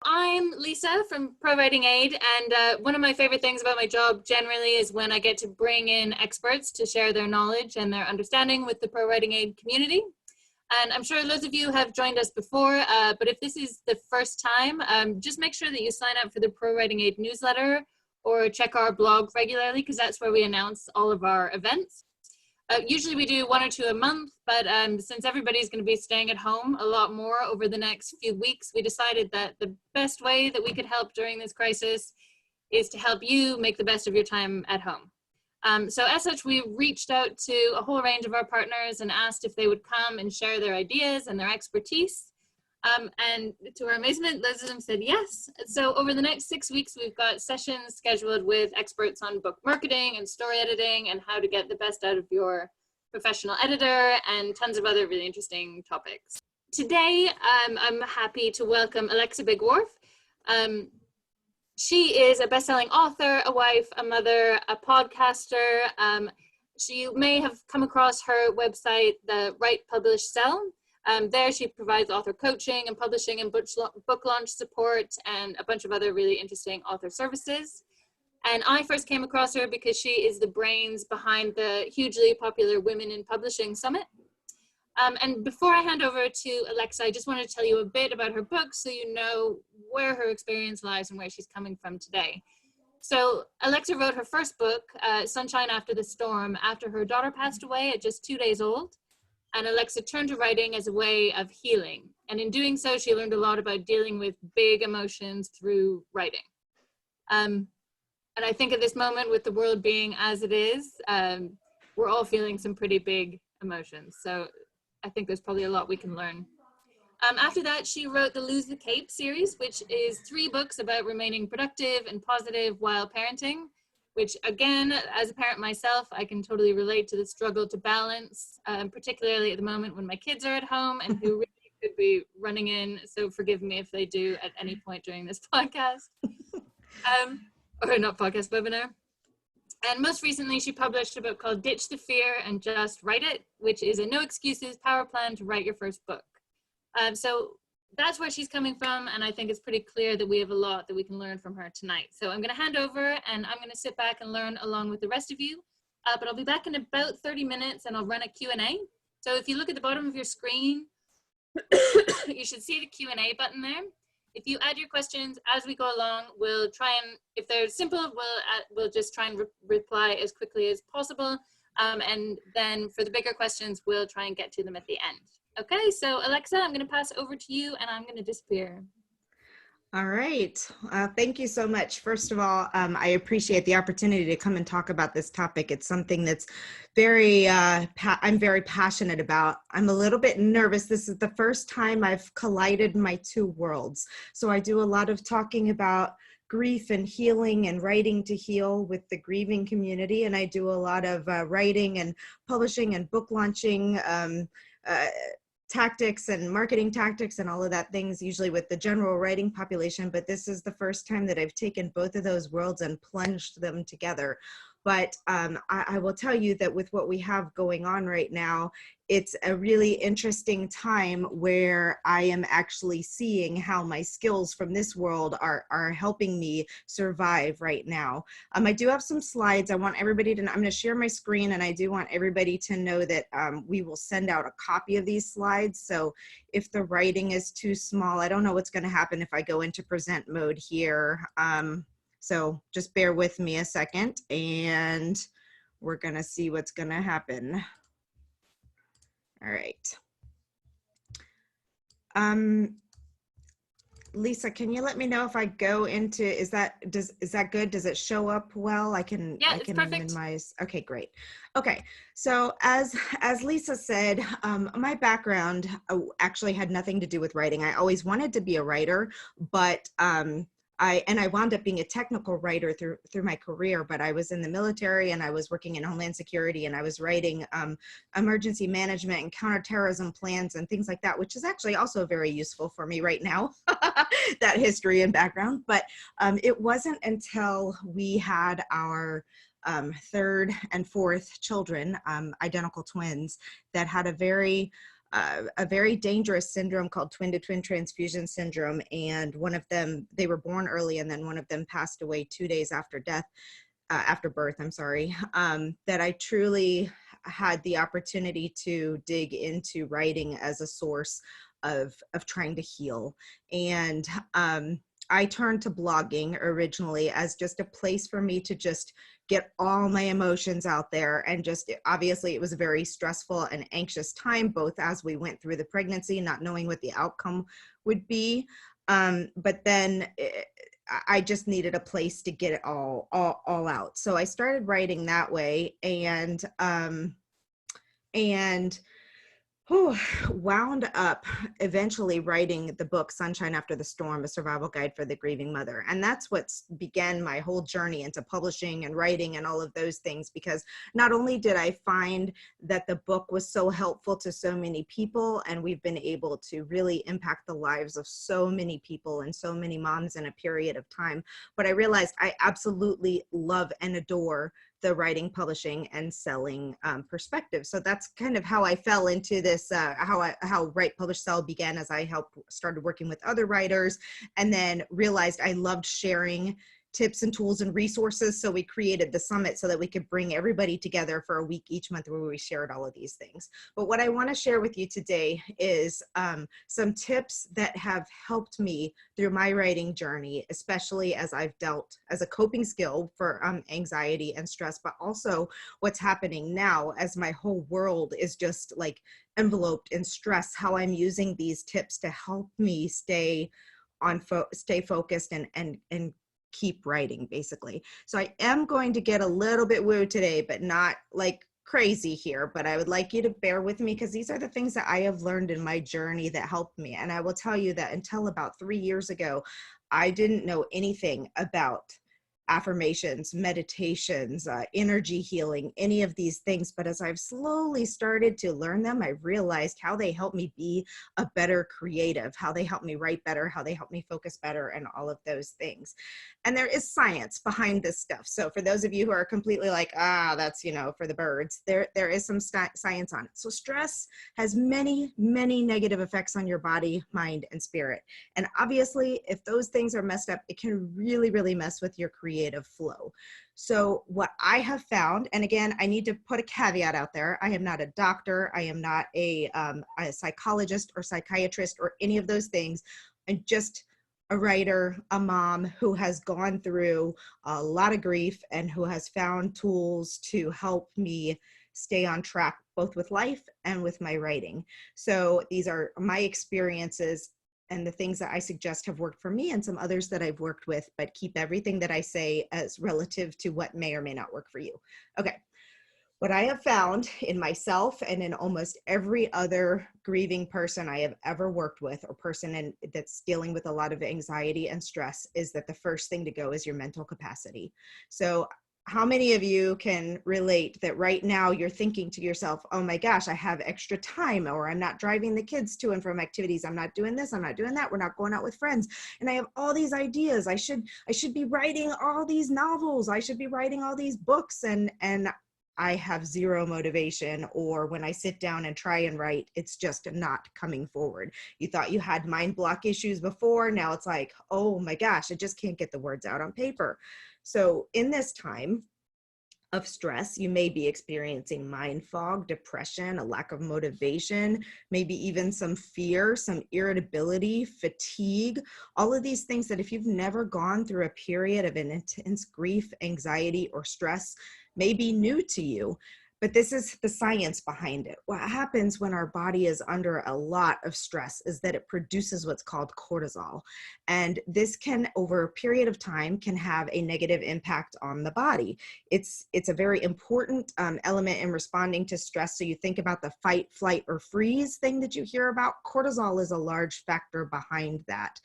I'm Lisa from ProWritingAid, and one of my favorite things about my job generally is when I get to bring in experts to share their knowledge and their understanding with the ProWritingAid community. And I'm sure loads of you have joined us before, but if this is the first time, just make sure that you sign up for the ProWritingAid newsletter or check our blog regularly, because that's where we announce all of our events. Usually we do 1 or 2 a month, but since everybody's going to be staying at home a lot more over the next few weeks, we decided that the best way that we could help during this crisis is to help you make the best of your time at home. So as such, we reached out to a whole range of our partners and asked if they would come and share their ideas and their expertise. And to our amazement, loads of them said yes. So over the next 6 weeks, we've got sessions scheduled with experts on book marketing and story editing and how to get the best out of your professional editor and tons of other really interesting topics. Today, I'm happy to welcome Alexa Bigwarfe. She is a best-selling author, a wife, a mother, a podcaster. You may have come across her website, the Write.Publish.Sell. There she provides author coaching and publishing and book launch support and a bunch of other really interesting author services. And I first came across her because she is the brains behind the hugely popular Women in Publishing Summit. And before I hand over to Alexa, I just wanted to tell you a bit about her book so you know where her experience lies and where she's coming from today. So Alexa wrote her first book, Sunshine After the Storm, after her daughter passed away at just 2 days old. And Alexa turned to writing as a way of healing. And in doing so, she learned a lot about dealing with big emotions through writing. And I think at this moment, with the world being as it is, we're all feeling some pretty big emotions. So I think there's probably a lot we can learn. After that, she wrote the Lose the Cape series, which is 3 books about remaining productive and positive while parenting, which again, as a parent myself, I can totally relate to the struggle to balance, particularly at the moment when my kids are at home and who really could be running in. So forgive me if they do at any point during this podcast, or not podcast, webinar. And most recently, she published a book called Ditch the Fear and Just Write It, which is a no excuses power plan to write your first book. So that's where she's coming from, and I think it's pretty clear that we have a lot that we can learn from her tonight. So I'm going to hand over, and I'm going to sit back and learn along with the rest of you. But I'll be back in about 30 minutes, and I'll run a Q&A. So if you look at the bottom of your screen, you should see the Q&A button there. If you add your questions as we go along, we'll try and, if they're simple, we'll just try and reply as quickly as possible. And then for the bigger questions, we'll try and get to them at the end. Okay, so Alexa, I'm going to pass over to you and I'm going to disappear. All right. Thank you so much. First of all, I appreciate the opportunity to come and talk about this topic. It's something that's I'm very passionate about. I'm a little bit nervous. This is the first time I've collided my 2 worlds. So I do a lot of talking about grief and healing and writing to heal with the grieving community. And I do a lot of writing and publishing and book launching tactics and marketing tactics and all of that things, usually with the general writing population. But this is the first time that I've taken both of those worlds and plunged them together. But I will tell you that with what we have going on right now, it's a really interesting time where I am actually seeing how my skills from this world are helping me survive right now. I do have some slides. I want everybody to know, I'm going to share my screen, and I do want everybody to know that we will send out a copy of these slides. So if the writing is too small, I don't know what's going to happen if I go into present mode here. So just bear with me a second, and we're going to see what's going to happen. All right. Lisa, can you let me know if I go into, is that good? Does it show up well? I can minimize. Okay, great. Okay, so as Lisa said, my background actually had nothing to do with writing. I always wanted to be a writer, but I wound up being a technical writer through my career, but I was in the military and I was working in Homeland Security, and I was writing emergency management and counterterrorism plans and things like that, which is actually also very useful for me right now, that history and background. But it wasn't until we had our 3rd and 4th children, identical twins, that had a very a very dangerous syndrome called twin-to-twin transfusion syndrome. And one of them, they were born early, and then one of them passed away 2 days after death, after birth, I'm sorry, that I truly had the opportunity to dig into writing as a source of trying to heal. And I turned to blogging originally as just a place for me to just get all my emotions out there. And just, obviously it was a very stressful and anxious time, both as we went through the pregnancy, not knowing what the outcome would be. But then I just needed a place to get it all out. So I started writing that way, and wound up eventually writing the book Sunshine After the Storm, a survival guide for the grieving mother. And that's what began my whole journey into publishing and writing and all of those things, because not only did I find that the book was so helpful to so many people, and we've been able to really impact the lives of so many people and so many moms in a period of time, but I realized I absolutely love and adore the writing, publishing, and selling perspective. So that's kind of how I fell into this, how Write.Publish.Sell began, as I started working with other writers, and then realized I loved sharing tips and tools and resources. So we created the summit so that we could bring everybody together for a week each month where we shared all of these things. But what I want to share with you today is some tips that have helped me through my writing journey, especially as I've dealt as a coping skill for anxiety and stress, but also what's happening now as my whole world is just like enveloped in stress, how I'm using these tips to help me stay focused and keep writing, basically. So I am going to get a little bit woo today, but not like crazy here, but I would like you to bear with me, because these are the things that I have learned in my journey that helped me. And I will tell you that until about 3 years ago, I didn't know anything about affirmations, meditations, energy healing, any of these things. But as I've slowly started to learn them, I realized how they help me be a better creative, how they help me write better, how they help me focus better, and all of those things. And there is science behind this stuff. So for those of you who are completely like, that's, for the birds, there is some science on it. So stress has many, many negative effects on your body, mind, and spirit. And obviously, if those things are messed up, it can really, really mess with your creative flow. So what I have found, and again, I need to put a caveat out there. I am not a doctor. I am not a psychologist or psychiatrist or any of those things. I'm just a writer, a mom who has gone through a lot of grief and who has found tools to help me stay on track, both with life and with my writing. So these are my experiences and the things that I suggest have worked for me, and some others that I've worked with, but keep everything that I say as relative to what may or may not work for you. Okay. What I have found in myself and in almost every other grieving person I have ever worked with, or person that's dealing with a lot of anxiety and stress, is that the first thing to go is your mental capacity. So how many of you can relate that right now you're thinking to yourself, oh my gosh, I have extra time, or I'm not driving the kids to and from activities, I'm not doing this, I'm not doing that, we're not going out with friends, and I have all these ideas, I should be writing all these novels, I should be writing all these books, and I have zero motivation, or when I sit down and try and write, it's just not coming forward. You thought you had mind block issues before, now it's like, oh my gosh, I just can't get the words out on paper. So in this time of stress, you may be experiencing mind fog, depression, a lack of motivation, maybe even some fear, some irritability, fatigue, all of these things that if you've never gone through a period of an intense grief, anxiety, or stress, may be new to you. But this is the science behind it. What happens when our body is under a lot of stress is that it produces what's called cortisol. And this can, over a period of time, can have a negative impact on the body. It's a very important element in responding to stress. So you think about the fight, flight, or freeze thing that you hear about. Cortisol is a large factor behind that.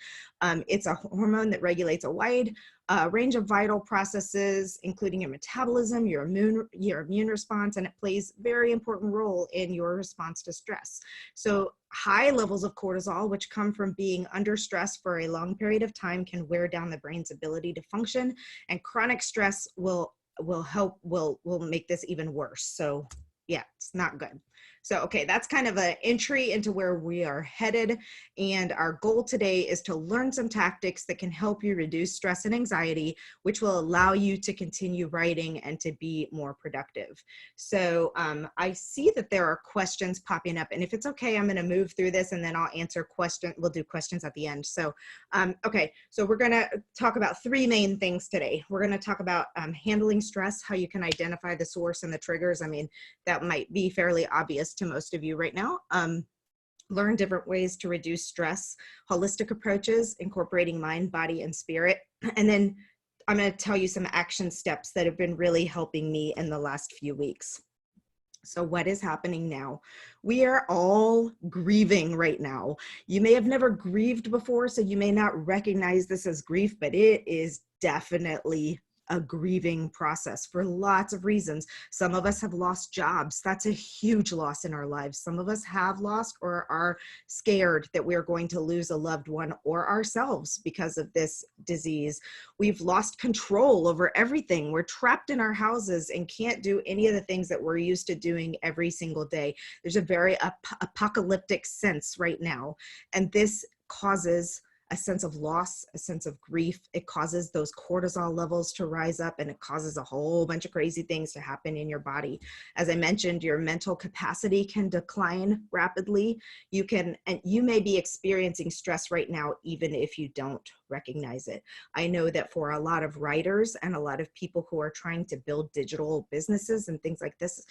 It's a hormone that regulates a wide range of vital processes, including your metabolism, your immune response, and it plays a very important role in your response to stress. So high levels of cortisol, which come from being under stress for a long period of time, can wear down the brain's ability to function, and chronic stress will make this even worse. So yeah, it's not good. So, okay, that's kind of an entry into where we are headed. And our goal today is to learn some tactics that can help you reduce stress and anxiety, which will allow you to continue writing and to be more productive. So I see that there are questions popping up, and if it's okay, I'm going to move through this and then I'll answer questions. We'll do questions at the end. So, okay, so we're going to talk about three main things today. We're going to talk about handling stress, how you can identify the source and the triggers. I mean, that might be fairly obvious to most of you right now. Learn different ways to reduce stress, holistic approaches, incorporating mind, body, and spirit. And then I'm going to tell you some action steps that have been really helping me in the last few weeks. So what is happening now? We are all grieving right now. You may have never grieved before, so you may not recognize this as grief, but it is definitely a grieving process for lots of reasons. Some of us have lost jobs. That's a huge loss in our lives. Some of us have lost or are scared that we're going to lose a loved one or ourselves because of this disease. We've lost control over everything. We're trapped in our houses and can't do any of the things that we're used to doing every single day. There's a very apocalyptic sense right now, and this causes a sense of loss, a sense of grief. It causes those cortisol levels to rise up, and it causes a whole bunch of crazy things to happen in your body. As I mentioned, your mental capacity can decline rapidly. And you may be experiencing stress right now, even if you don't recognize it. I know that for a lot of writers and a lot of people who are trying to build digital businesses and things like this,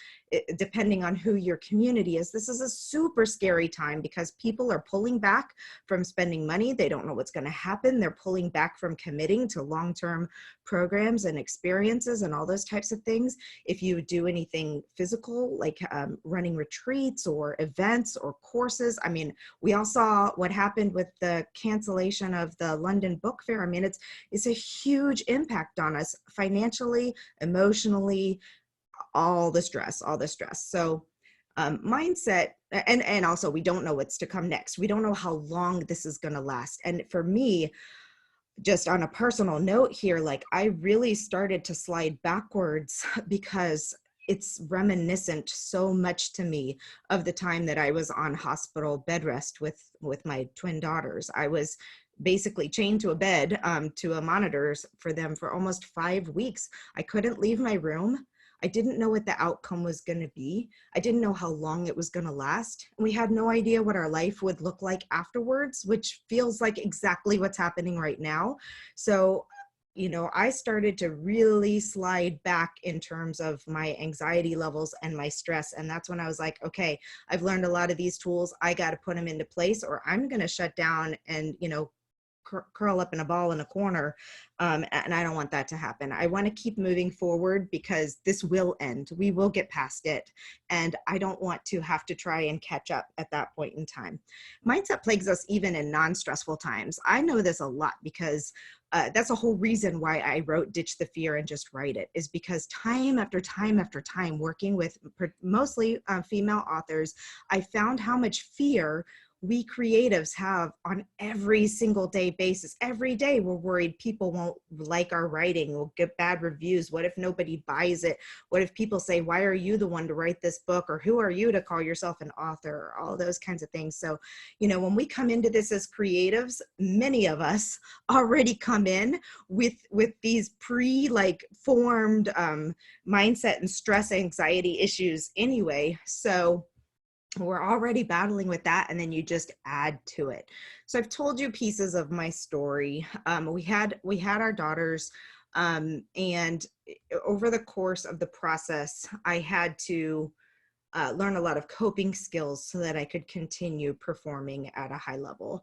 depending on who your community is, this is a super scary time because people are pulling back from spending money. They don't know what's going to happen. They're pulling back from committing to long-term programs and experiences and all those types of things. If you do anything physical, like running retreats or events or courses, I mean, we all saw what happened with the cancellation of the London Book Fair. I mean, it's a huge impact on us financially, emotionally, all the stress. So mindset, and also we don't know what's to come next. We don't know how long this is going to last. And for me, just on a personal note here, like I really started to slide backwards because it's reminiscent so much to me of the time that I was on hospital bed rest with my twin daughters. I was basically chained to a bed, to a monitors for them for almost 5 weeks. I couldn't leave my room. I didn't know what the outcome was going to be. I didn't know how long it was going to last. We had no idea what our life would look like afterwards, which feels like exactly what's happening right now. So, you know, I started to really slide back in terms of my anxiety levels and my stress. And that's when I was like, okay, I've learned a lot of these tools. I got to put them into place or I'm going to shut down and, you know, curl up in a ball in a corner. And I don't want that to happen. I want to keep moving forward because this will end. We will get past it. And I don't want to have to try and catch up at that point in time. Mindset plagues us even in non-stressful times. I know this a lot because that's a whole reason why I wrote Ditch the Fear and Just Write It, is because time after time after time working with mostly female authors, I found how much fear we creatives have on every single day basis. Every day we're worried people won't like our writing, we'll get bad reviews. What if nobody buys it? What if people say, why are you the one to write this book? Or who are you to call yourself an author? All those kinds of things. So, you know, when we come into this as creatives, many of us already come in with these formed mindset and stress, anxiety issues anyway. So we're already battling with that, and then you just add to it. So I've told you pieces of my story. We had our daughters, and over the course of the process, I had to learn a lot of coping skills so that I could continue performing at a high level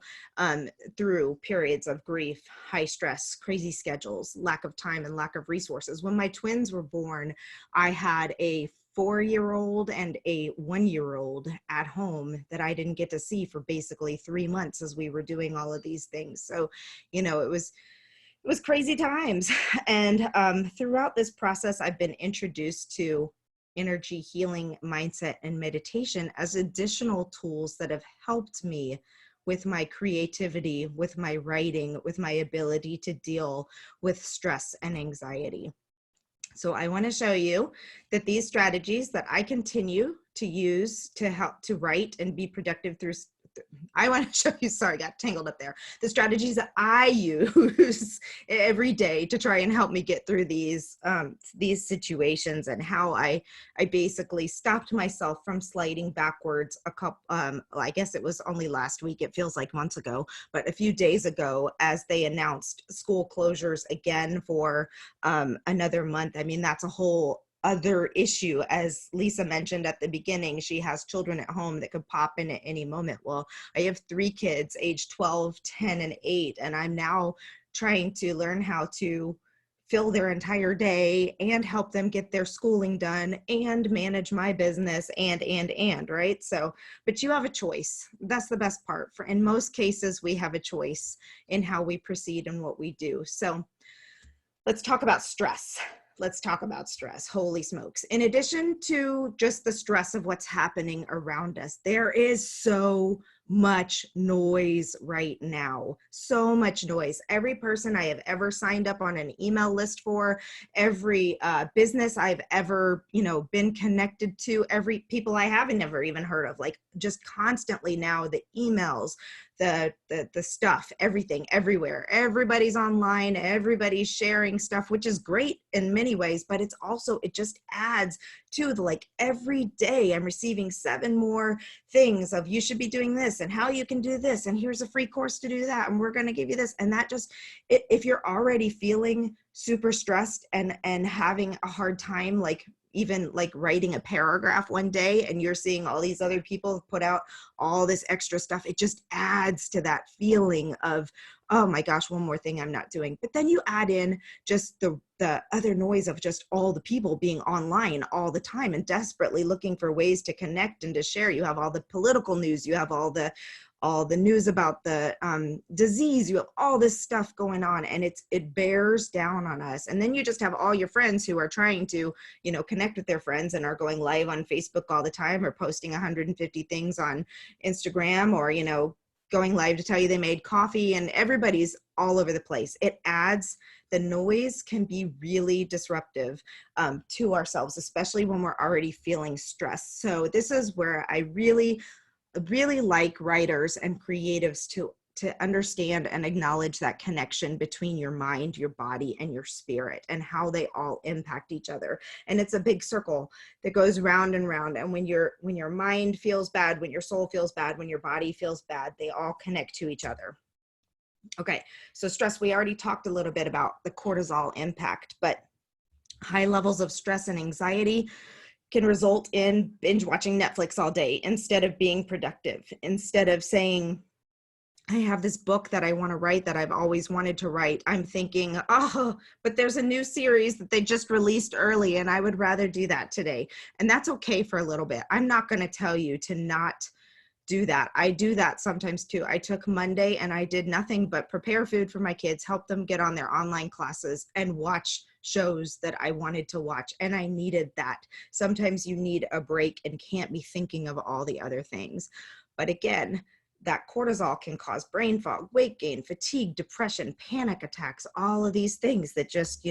through periods of grief, high stress, crazy schedules, lack of time, and lack of resources. When my twins were born, I had a 4-year-old and a 1-year-old at home that I didn't get to see for basically 3 months as we were doing all of these things. So, you know, it was crazy times. And throughout this process, I've been introduced to energy healing, mindset, and meditation as additional tools that have helped me with my creativity, with my writing, with my ability to deal with stress and anxiety. So I want to show you that these strategies that I continue to use to help to write and be productive through, I want to show you, sorry, got tangled up there, the strategies that I use every day to try and help me get through these situations, and how I basically stopped myself from sliding backwards a couple, I guess it was only last week, it feels like months ago, but a few days ago, as they announced school closures again for another month. I mean, that's a whole other issue. As Lisa mentioned at the beginning, she has children at home that could pop in at any moment. Well, I have 3 kids aged 12, 10, and 8, and I'm now trying to learn how to fill their entire day and help them get their schooling done and manage my business and right? So, but you have a choice. That's the best part. For in most cases, we have a choice in how we proceed and what we do. So let's talk about stress. Let's talk about stress. Holy smokes. In addition to just the stress of what's happening around us, there is so much noise right now. So much noise. Every person I have ever signed up on an email list for, every business I've ever, been connected to, every people I haven't never even heard of, like just constantly now, the emails, the stuff, everything, everywhere. Everybody's online, everybody's sharing stuff, which is great in many ways, but it's also, it just adds to the, like, every day I'm receiving 7 more things of, you should be doing this and how you can do this, and here's a free course to do that, and we're going to give you this. And that just, if you're already feeling super stressed and having a hard time, like even like writing a paragraph one day, and you're seeing all these other people put out all this extra stuff, it just adds to that feeling of, oh my gosh, one more thing I'm not doing. But then you add in just the other noise of just all the people being online all the time and desperately looking for ways to connect and to share. You have all the political news, you have all the news about the disease, you have all this stuff going on, and it bears down on us. And then you just have all your friends who are trying to, connect with their friends and are going live on Facebook all the time, or posting 150 things on Instagram, or, going live to tell you they made coffee, and everybody's all over the place. It adds, the noise can be really disruptive to ourselves, especially when we're already feeling stressed. So this is where I really like writers and creatives to understand and acknowledge that connection between your mind, your body, and your spirit, and how they all impact each other. And it's a big circle that goes round and round. And when your mind feels bad, when your soul feels bad, when your body feels bad, they all connect to each other. Okay, so stress, we already talked a little bit about the cortisol impact, but high levels of stress and anxiety can result in binge watching Netflix all day instead of being productive, instead of saying, I have this book that I want to write that I've always wanted to write. I'm thinking, oh, but there's a new series that they just released early, and I would rather do that today. And that's okay for a little bit. I'm not going to tell you to not do that. I do that sometimes too. I took Monday and I did nothing but prepare food for my kids, help them get on their online classes, and watch shows that I wanted to watch. And I needed that. Sometimes you need a break and can't be thinking of all the other things. But again, that cortisol can cause brain fog, weight gain, fatigue, depression, panic attacks, all of these things that just,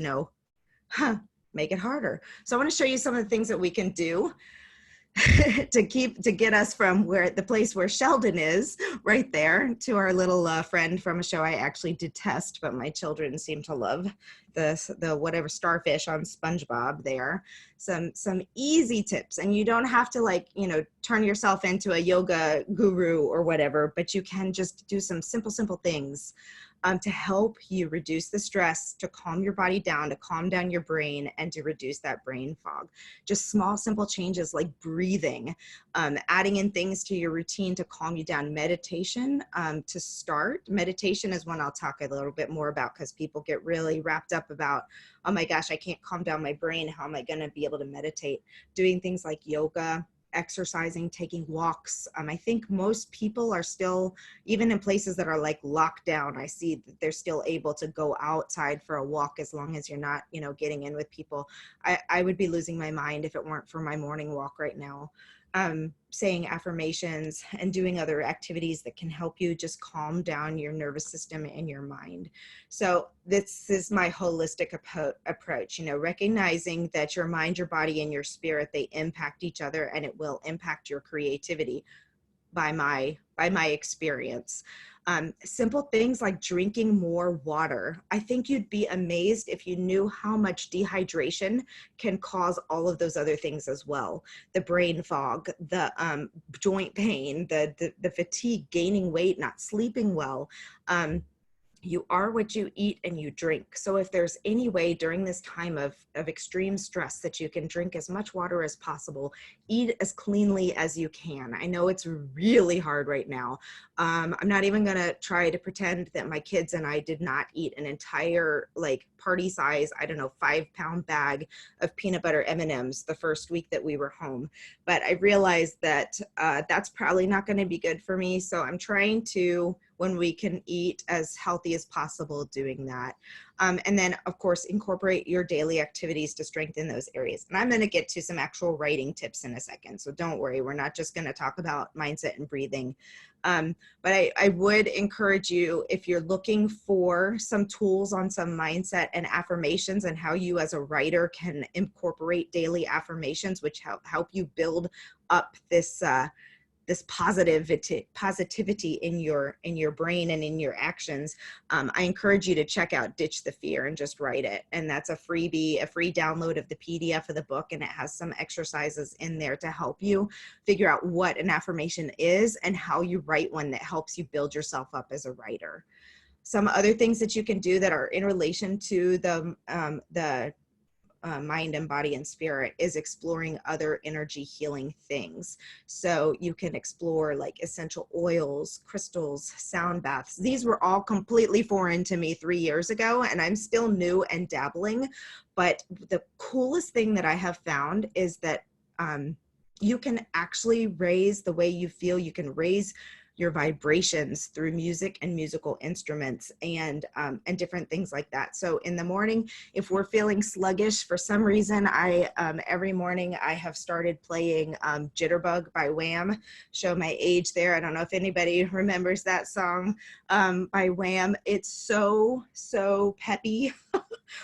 make it harder. So I want to show you some of the things that we can do to get us from the place where Sheldon is right there to our little friend from a show I actually detest, but my children seem to love, the whatever starfish on SpongeBob there. Some easy tips, and you don't have to turn yourself into a yoga guru or whatever, but you can just do some simple things to help you reduce the stress, to calm your body down, to calm down your brain, and to reduce that brain fog. Just small, simple changes like breathing, adding in things to your routine to calm you down. Meditation to start. Meditation is one I'll talk a little bit more about, because people get really wrapped up about, oh my gosh, I can't calm down my brain. How am I going to be able to meditate? Doing things like yoga, exercising, taking walks. I think most people are still, even in places that are like locked down, I see that they're still able to go outside for a walk, as long as you're not, getting in with people. I would be losing my mind if it weren't for my morning walk right now. saying affirmations and doing other activities that can help you just calm down your nervous system and your mind. So this is my holistic approach, you know, recognizing that your mind, your body, and your spirit, they impact each other, and it will impact your creativity by my experience. Simple things like drinking more water. I think you'd be amazed if you knew how much dehydration can cause all of those other things as well. The brain fog, the joint pain, the fatigue, gaining weight, not sleeping well. You are what you eat and you drink. So if there's any way during this time of extreme stress that you can drink as much water as possible, eat as cleanly as you can. I know it's really hard right now. I'm not even gonna try to pretend that my kids and I did not eat an entire like party size, I don't know, 5-pound bag of peanut butter M&Ms the first week that we were home. But I realized that that's probably not gonna be good for me. So I'm trying to, when we can eat as healthy as possible, doing that. And then of course, incorporate your daily activities to strengthen those areas. And I'm gonna get to some actual writing tips in a second. So don't worry, we're not just gonna talk about mindset and breathing. But I would encourage you, if you're looking for some tools on some mindset and affirmations and how you as a writer can incorporate daily affirmations, which help you build up this this positivity in your brain and in your actions, I encourage you to check out Ditch the Fear and just write it. And that's a freebie, a free download of the PDF of the book, and it has some exercises in there to help you figure out what an affirmation is and how you write one that helps you build yourself up as a writer. Some other things that you can do that are in relation to the mind and body and spirit is exploring other energy healing things. So you can explore like essential oils, crystals, sound baths. These were all completely foreign to me 3 years ago, and I'm still new and dabbling. But the coolest thing that I have found is that you can actually raise the way you feel. You can raise your vibrations through music and musical instruments and different things like that. So in the morning, if we're feeling sluggish for some reason, every morning I have started playing Jitterbug by Wham. Show my age there. I don't know if anybody remembers that song by Wham. It's so peppy.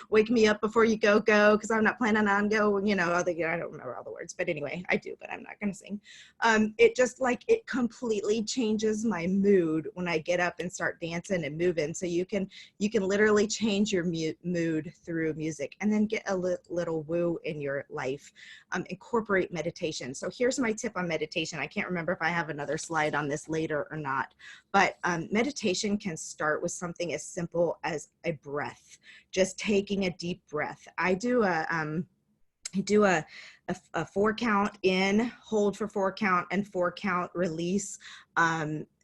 Wake me up before you go, because I'm not planning on going, you know, I don't remember all the words, but anyway, I do, but I'm not going to sing. It just like, it completely changes my mood when I get up and start dancing and moving. So you can literally change your mood through music, and then get a little woo in your life. Incorporate meditation. So here's my tip on meditation. I can't remember if I have another slide on this later or not, but meditation can start with something as simple as a breath. Just taking a deep breath. I do a 4 count in, hold for 4 count, and 4 count release,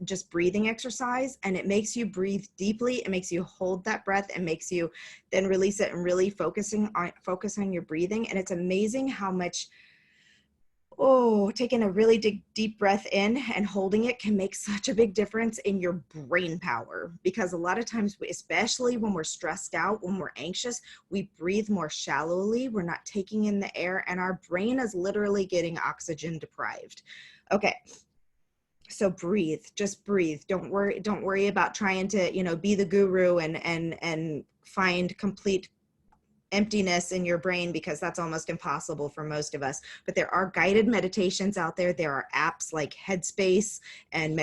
just breathing exercise. And it makes you breathe deeply. It makes you hold that breath and makes you then release it and really focus on your breathing. And it's amazing how much, taking a really deep breath in and holding it can make such a big difference in your brain power. Because a lot of times, especially when we're stressed out, when we're anxious, we breathe more shallowly. We're not taking in the air, and our brain is literally getting oxygen deprived. Okay. So breathe, just breathe. Don't worry about trying to, you know, be the guru and find complete emptiness in your brain, because that's almost impossible for most of us. But there are guided meditations out there. There are apps like Headspace and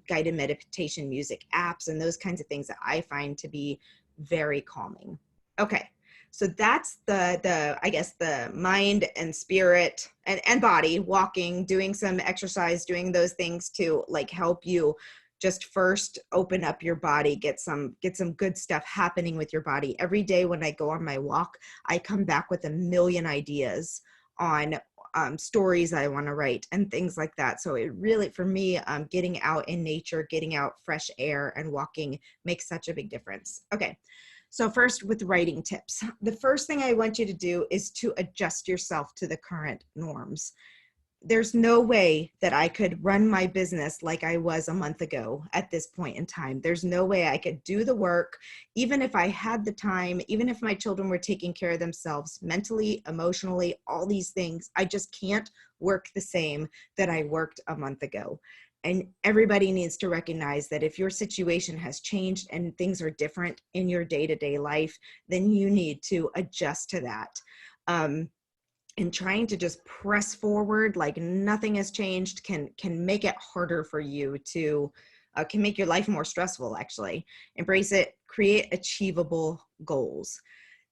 guided meditation music apps, and those kinds of things that I find to be very calming. Okay. So that's I guess the mind and spirit and body, walking, doing some exercise, doing those things to like help you just first open up your body, get some good stuff happening with your body. Every day when I go on my walk, I come back with a million ideas on stories I want to write and things like that. So it really, for me, getting out in nature, getting out fresh air and walking makes such a big difference. Okay. So first, with writing tips, the first thing I want you to do is to adjust yourself to the current norms. there's no way that I could run my business like I was a month ago at this point in time. There's no way I could do the work, even if I had the time, even if my children were taking care of themselves mentally, emotionally, all these things. I just can't work the same that I worked a month ago. And everybody needs to recognize that if your situation has changed and things are different in your day-to-day life, then you need to adjust to that. And trying to just press forward like nothing has changed can make it harder for you to, can make your life more stressful, actually. Embrace it, create achievable goals.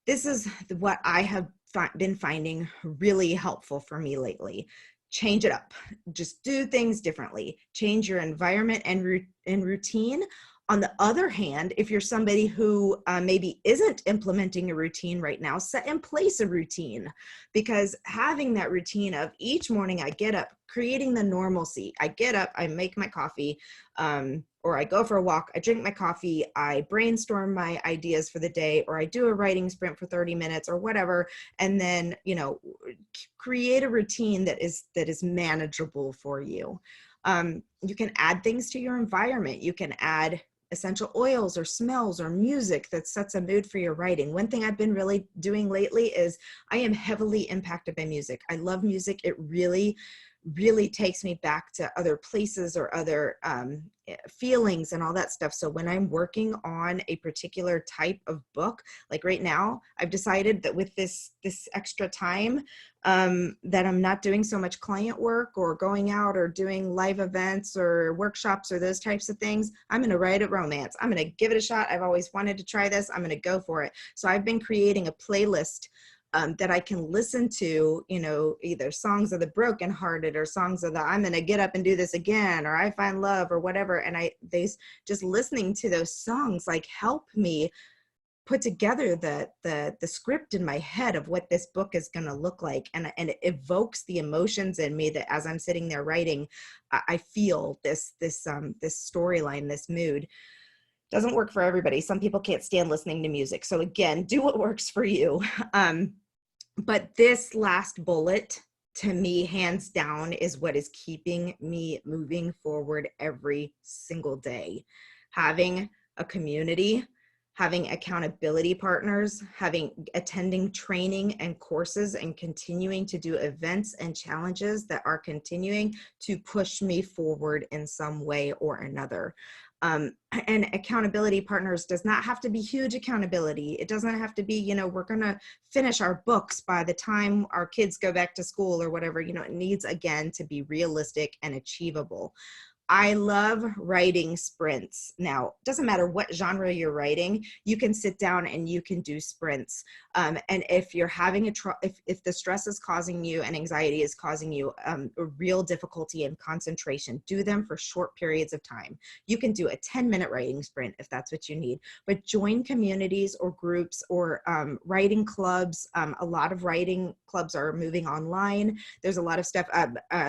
This is what I have been finding really helpful for me lately. Change it up, just do things differently, change your environment and routine. On the other hand, if you're somebody who maybe isn't implementing a routine right now, set in place a routine, because having that routine of each morning I get up, creating the normalcy, I get up, I make my coffee, or I go for a walk, I drink my coffee, I brainstorm my ideas for the day, or I do a writing sprint for 30 minutes or whatever, and then, you know, create a routine that is manageable for you. You can add things to your environment. You can add essential oils or smells or music that sets a mood for your writing. One thing I've been really doing lately is I am heavily impacted by music. I love music. It really takes me back to other places or other feelings and all that stuff. So when I'm working on a particular type of book, like right now, I've decided that with this extra time, that I'm not doing so much client work or going out or doing live events or workshops or those types of things. I'm going to write a romance. I'm going to give it a shot. I've always wanted to try this. I'm going to go for it. So I've been creating a playlist that I can listen to, you know, either songs of the brokenhearted or songs of the I'm going to get up and do this again, or I find love or whatever. And just listening to those songs like help me put together the script in my head of what this book is going to look like. And it evokes the emotions in me that as I'm sitting there writing, I feel this storyline, this mood. Doesn't work for everybody. Some people can't stand listening to music. So again, do what works for you. But this last bullet, to me, hands down, is what is keeping me moving forward every single day. Having a community, having accountability partners, attending training and courses, and continuing to do events and challenges that are continuing to push me forward in some way or another. And accountability partners does not have to be huge accountability. It doesn't have to be, you know, we're going to finish our books by the time our kids go back to school or whatever. You know, it needs, again, to be realistic and achievable. I love writing sprints. Now, it doesn't matter what genre you're writing, you can sit down and you can do sprints. And if you're having if the stress is causing you and anxiety is causing you a real difficulty in concentration, do them for short periods of time. You can do a 10-minute writing sprint if that's what you need, but join communities or groups or writing clubs. A lot of writing clubs are moving online. There's a lot of stuff.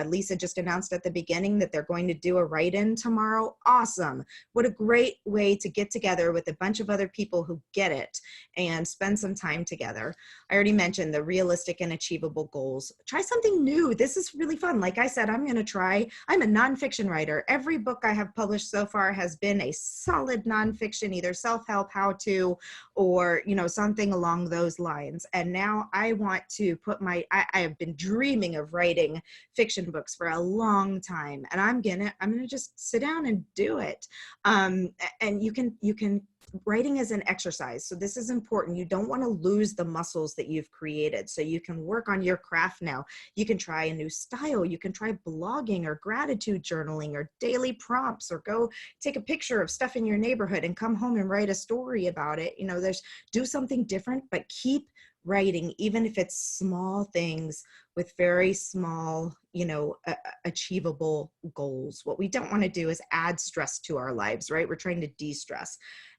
Lisa just announced at the beginning that they're going to do a write-in tomorrow. Awesome. What a great way to get together with a bunch of other people who get it and spend some time together. I already mentioned the realistic and achievable goals. Try something new. This is really fun. Like I said, I'm a nonfiction writer. Every book I have published so far has been a solid nonfiction, either self-help, how-to, or, you know, something along those lines. And now I want to put I have been dreaming of writing fiction books for a long time, and I'm gonna just sit down and do it. And you can writing is an exercise. So this is important. You don't want to lose the muscles that you've created. So you can work on your craft now. You can try a new style. You can try blogging or gratitude journaling or daily prompts, or go take a picture of stuff in your neighborhood and come home and write a story about it. You know, do something different, but keep writing, even if it's small things with very small, you know, achievable goals. What we don't want to do is add stress to our lives, right? We're trying to de-stress.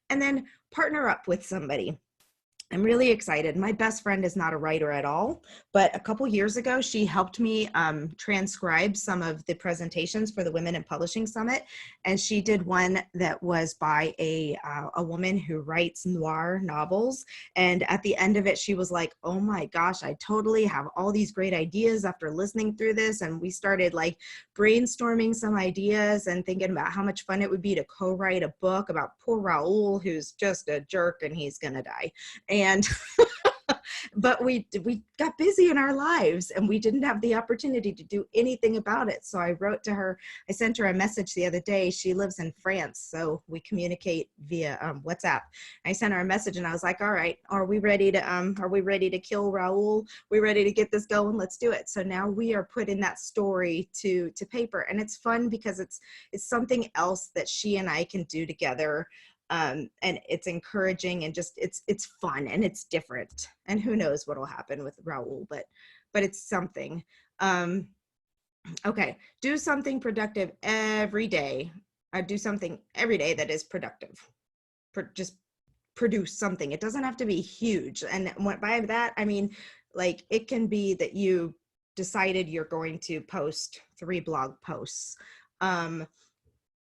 And then partner up with somebody. I'm really excited. My best friend is not a writer at all, but a couple years ago, she helped me transcribe some of the presentations for the Women in Publishing Summit. And she did one that was by a woman who writes noir novels. And at the end of it, she was like, oh my gosh, I totally have all these great ideas after listening through this. And we started like brainstorming some ideas and thinking about how much fun it would be to co-write a book about poor Raoul, who's just a jerk and he's gonna die. And but we got busy in our lives and we didn't have the opportunity to do anything about it. So I wrote to her, I sent her a message the other day. She lives in France, so we communicate via WhatsApp. I sent her a message and I was like, all right, are we ready to kill Raoul? We ready to get this going? Let's do it. So now we are putting that story to paper, and it's fun because it's something else that she and I can do together. And it's encouraging and just it's fun and it's different, and who knows what will happen with Raoul, but it's something. Okay, do something productive every day. Do something every day that is productive. Just produce something. It doesn't have to be huge, and by that I mean like it can be that you decided you're going to post 3 blog posts.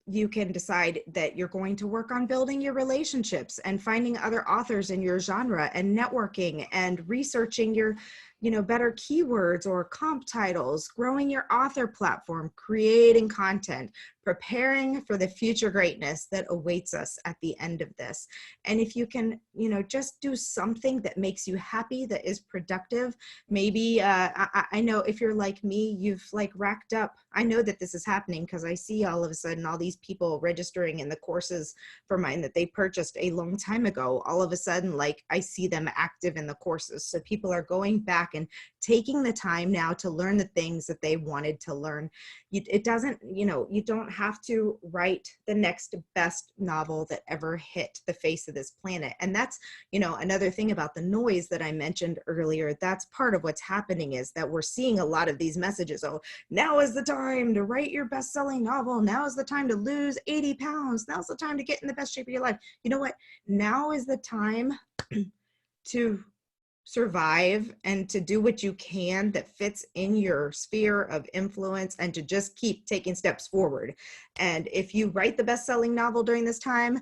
You can decide that you're going to work on building your relationships and finding other authors in your genre and networking and researching your, better keywords or comp titles, growing your author platform, creating content, preparing for the future greatness that awaits us at the end of this. And if you can, just do something that makes you happy, that is productive. Maybe, I know if you're like me, you've like racked up. I know that this is happening because I see all of a sudden all these people registering in the courses for mine that they purchased a long time ago. All of a sudden, like I see them active in the courses. So people are going back and taking the time now to learn the things that they wanted to learn. It doesn't, you don't have to write the next best novel that ever hit the face of this planet. And that's, another thing about the noise that I mentioned earlier. That's part of what's happening, is that we're seeing a lot of these messages. Oh, now is the time to write your best-selling novel. Now is the time to lose 80 pounds. Now's the time to get in the best shape of your life. You know what? Now is the time to survive and to do what you can that fits in your sphere of influence, and to just keep taking steps forward. And if you write the best-selling novel during this time,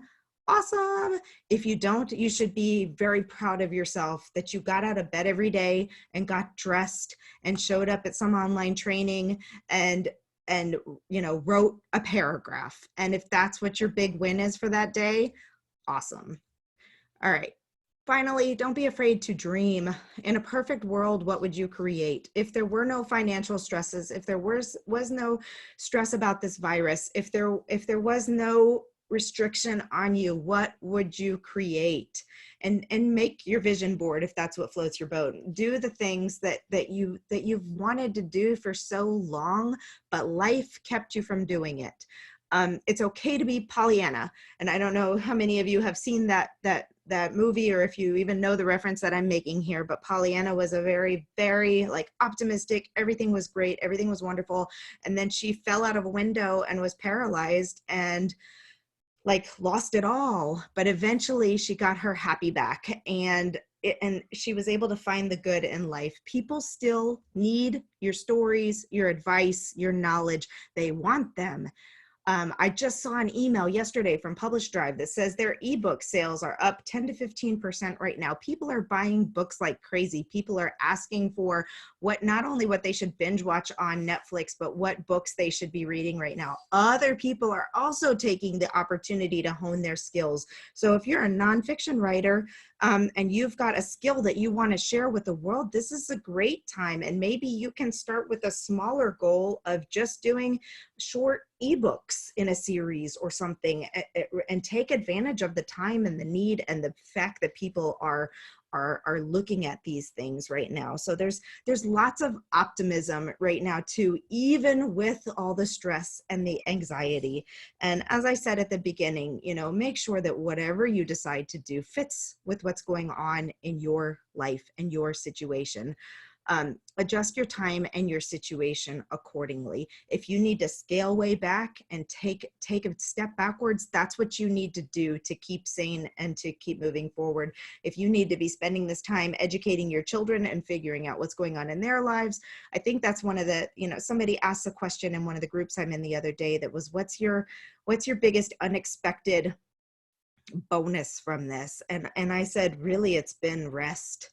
awesome. If you don't, you should be very proud of yourself that you got out of bed every day and got dressed and showed up at some online training and wrote a paragraph. And if that's what your big win is for that day, awesome. All right. Finally, don't be afraid to dream. In a perfect world, what would you create? If there were no financial stresses, if there was no stress about this virus, if there was no restriction on you, what would you create? And make your vision board if that's what floats your boat. Do the things that you've wanted to do for so long, but life kept you from doing it. It's okay to be Pollyanna. And I don't know how many of you have seen that movie, or if you even know the reference that I'm making here, but Pollyanna was a very, very like optimistic, everything was great, everything was wonderful. And then she fell out of a window and was paralyzed and like lost it all. But eventually she got her happy back, and she was able to find the good in life. People still need your stories, your advice, your knowledge. They want them. I just saw an email yesterday from Publish Drive that says their ebook sales are up 10 to 15% right now. People are buying books like crazy. People are asking for not only what they should binge watch on Netflix, but what books they should be reading right now. Other people are also taking the opportunity to hone their skills. So if you're a nonfiction writer, and you've got a skill that you want to share with the world, this is a great time. And maybe you can start with a smaller goal of just doing short ebooks in a series or something, and take advantage of the time and the need and the fact that people are looking at these things right now. So there's lots of optimism right now too, even with all the stress and the anxiety. And as I said at the beginning, make sure that whatever you decide to do fits with what's going on in your life and your situation. Adjust your time and your situation accordingly. If you need to scale way back and take a step backwards, that's what you need to do to keep sane and to keep moving forward. If you need to be spending this time educating your children and figuring out what's going on in their lives, I think that's one of the, somebody asked a question in one of the groups I'm in the other day that was, what's your biggest unexpected bonus from this? And I said, really, it's been rest.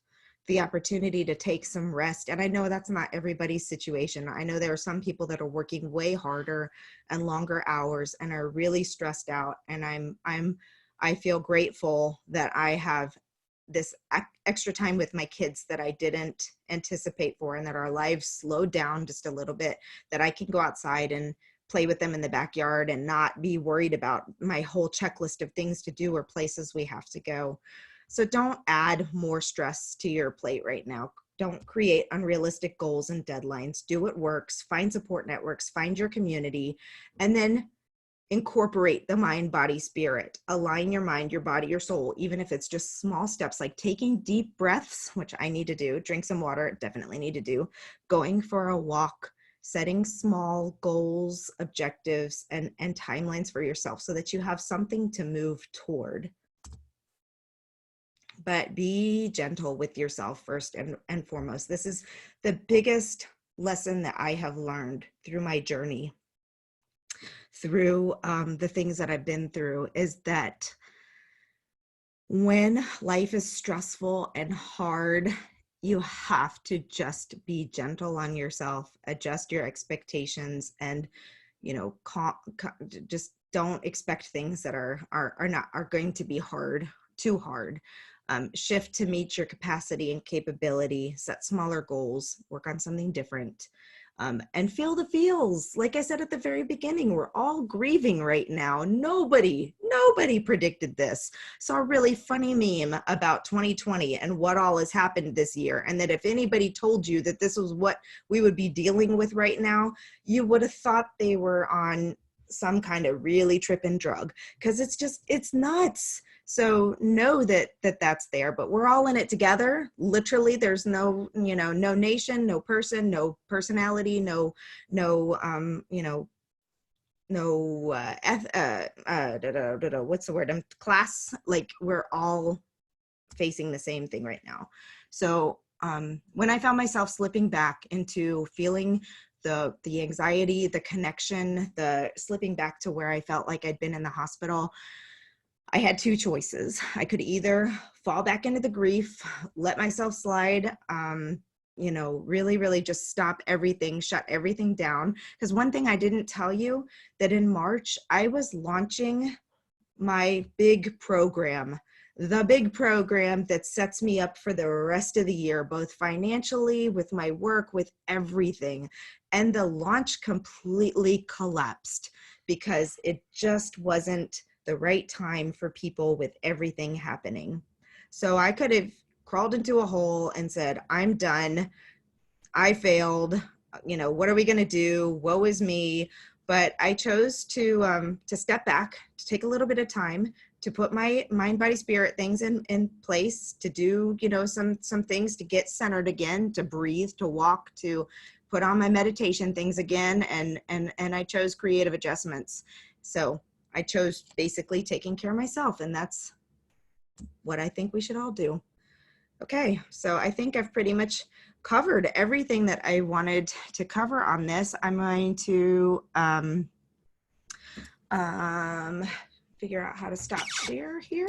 The opportunity to take some rest. And I know that's not everybody's situation. I know there are some people that are working way harder and longer hours and are really stressed out. And I feel grateful that I have this extra time with my kids that I didn't anticipate for, and that our lives slowed down just a little bit, that I can go outside and play with them in the backyard and not be worried about my whole checklist of things to do or places we have to go. So don't add more stress to your plate right now. Don't create unrealistic goals and deadlines. Do what works, find support networks, find your community, and then incorporate the mind, body, spirit. Align your mind, your body, your soul, even if it's just small steps like taking deep breaths, which I need to do, drink some water, definitely need to do, going for a walk, setting small goals, objectives, and timelines for yourself so that you have something to move toward. But be gentle with yourself first and foremost. This is the biggest lesson that I have learned through my journey, through the things that I've been through, is that when life is stressful and hard, you have to just be gentle on yourself, adjust your expectations, and just don't expect things that are going to be too hard. Shift to meet your capacity and capability, set smaller goals, work on something different, and feel the feels. Like I said at the very beginning, we're all grieving right now. Nobody predicted this. Saw a really funny meme about 2020 and what all has happened this year. And that if anybody told you that this was what we would be dealing with right now, you would have thought they were on some kind of really tripping drug, because it's nuts. So know that's there, but we're all in it together. Literally, there's no nation, no person, no personality, class. Like, we're all facing the same thing right now. So when I found myself slipping back into feeling the anxiety, the connection, the slipping back to where I felt like I'd been in the hospital, I had two choices. I could either fall back into the grief, let myself slide, really, really just stop everything, shut everything down. Because one thing I didn't tell you, that in March, I was launching my big program, the big program that sets me up for the rest of the year, both financially, with my work, with everything. And the launch completely collapsed because it just wasn't the right time for people with everything happening. So I could have crawled into a hole and said, I'm done. I failed. What are we going to do? Woe is me. But I chose to step back, to take a little bit of time, to put my mind, body, spirit things in place, to do, some things to get centered again, to breathe, to walk, to put on my meditation things again. And I chose creative adjustments. So I chose basically taking care of myself, and that's what I think we should all do. Okay, so I think I've pretty much covered everything that I wanted to cover on this. I'm going to figure out how to stop share here.